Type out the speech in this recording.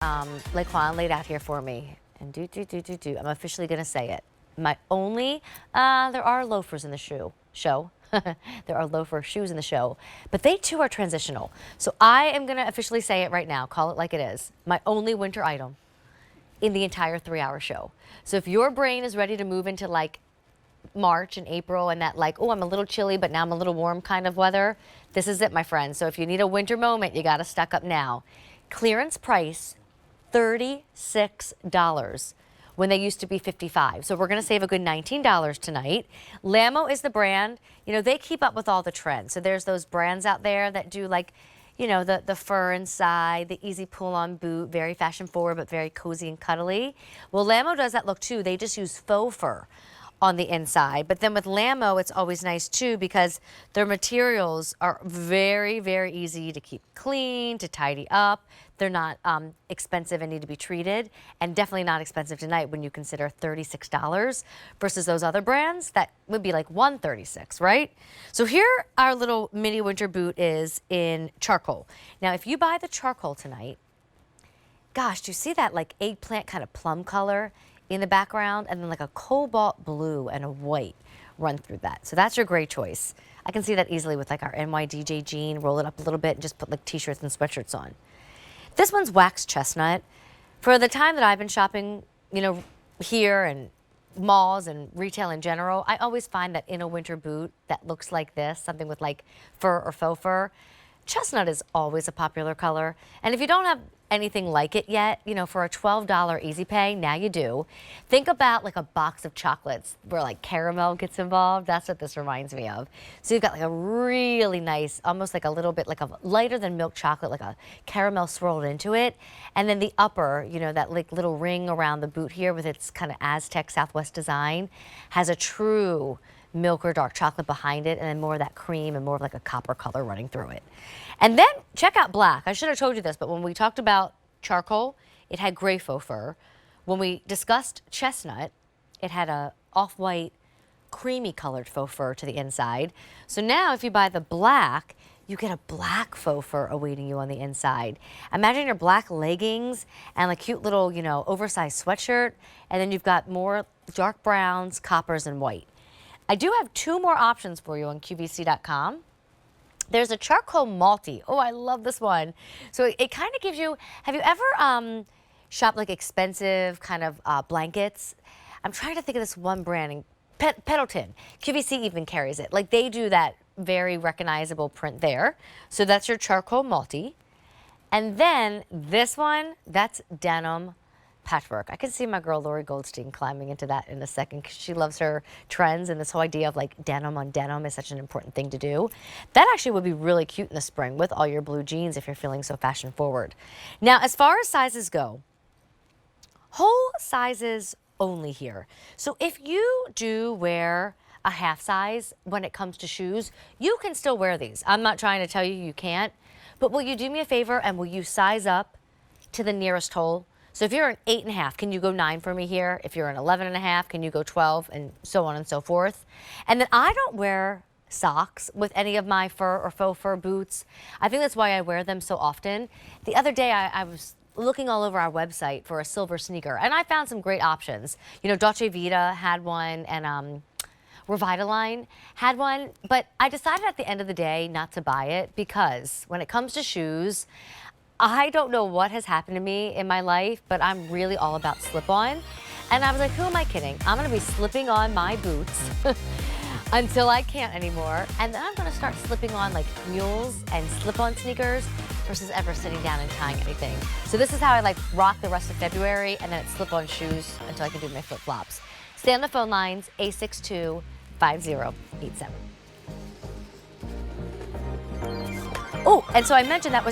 Laquan laid out here for me. And I'm officially going to say it. My only, there are loafers in the show. There are loafer shoes in the show, but they too are transitional. So I am going to officially say it right now, call it like it is. My only winter item in the entire 3-hour show. So if your brain is ready to move into like March and April and that like, oh, I'm a little chilly, but now I'm a little warm kind of weather, this is it, my friend. So if you need a winter moment, you got to stock up now. Clearance price, $36 when they used to be $55. So we're going to save a good $19 tonight. Lamo is the brand. You know, they keep up with all the trends. So there's those brands out there that do like, you know, the fur inside, the easy pull-on boot, very fashion forward, but very cozy and cuddly. Well, Lamo does that look too. They just use faux fur on the inside. But then with Lamo, it's always nice too because their materials are very, very easy to keep clean, to tidy up. They're not expensive and need to be treated, and definitely not expensive tonight when you consider $36 versus those other brands that would be like $136, right? So here our little mini winter boot is in charcoal. Now, if you buy the charcoal tonight, gosh, do you see that like eggplant kind of plum color in the background, and then like a cobalt blue and a white run through that. So that's your great choice. I can see that easily with like our NYDJ jean, roll it up a little bit and just put like t-shirts and sweatshirts on. This one's waxed chestnut. For the time that I've been shopping, you know, here and malls and retail in general, I always find that in a winter boot that looks like this, something with like fur or faux fur, chestnut is always a popular color. And if you don't have anything like it yet, you know, for a $12 easy pay, now you do. Think about like a box of chocolates where like caramel gets involved. That's what this reminds me of. So you've got like a really nice, almost like a little bit like a lighter than milk chocolate, like a caramel swirled into it. And then the upper, you know, that like little ring around the boot here with its kind of Aztec Southwest design has a true milk or dark chocolate behind it, and then more of that cream and more of like a copper color running through it. And then check out black. I should have told you this, but when we talked about charcoal, it had gray faux fur. When we discussed chestnut, it had a off-white, creamy colored faux fur to the inside. So now if you buy the black, you get a black faux fur awaiting you on the inside. Imagine your black leggings and a cute little, you know, oversized sweatshirt, and then you've got more dark browns, coppers, and white. I do have 2 more options for you on QVC.com. There's a charcoal malty. Oh, I love this one. So it kind of gives you, have you ever shopped like expensive kind of blankets? I'm trying to think of this one brand, Pendleton. QVC even carries it. Like they do that very recognizable print there. So that's your charcoal malty. And then this one, that's denim patchwork. I can see my girl Lori Goldstein climbing into that in a second because she loves her trends, and this whole idea of like denim on denim is such an important thing to do. That actually would be really cute in the spring with all your blue jeans if you're feeling so fashion forward. Now, as far as sizes go, whole sizes only here. So if you do wear a half size when it comes to shoes, you can still wear these. I'm not trying to tell you you can't, but will you do me a favor and will you size up to the nearest hole? So if you're an 8.5, can you go 9 for me here? If you're an 11.5, can you go 12, and so on and so forth? And then I don't wear socks with any of my fur or faux fur boots. I think that's why I wear them so often. The other day I was looking all over our website for a silver sneaker, and I found some great options. You know, Dolce Vita had one, and Revitaline had one, but I decided at the end of the day not to buy it because when it comes to shoes, I don't know what has happened to me in my life, but I'm really all about slip-on. And I was like, who am I kidding? I'm gonna be slipping on my boots until I can't anymore. And then I'm gonna start slipping on like mules and slip-on sneakers versus ever sitting down and tying anything. So this is how I like rock the rest of February, and then it's slip-on shoes until I can do my flip-flops. Stay on the phone lines, 862-5087. Oh, and so I mentioned that was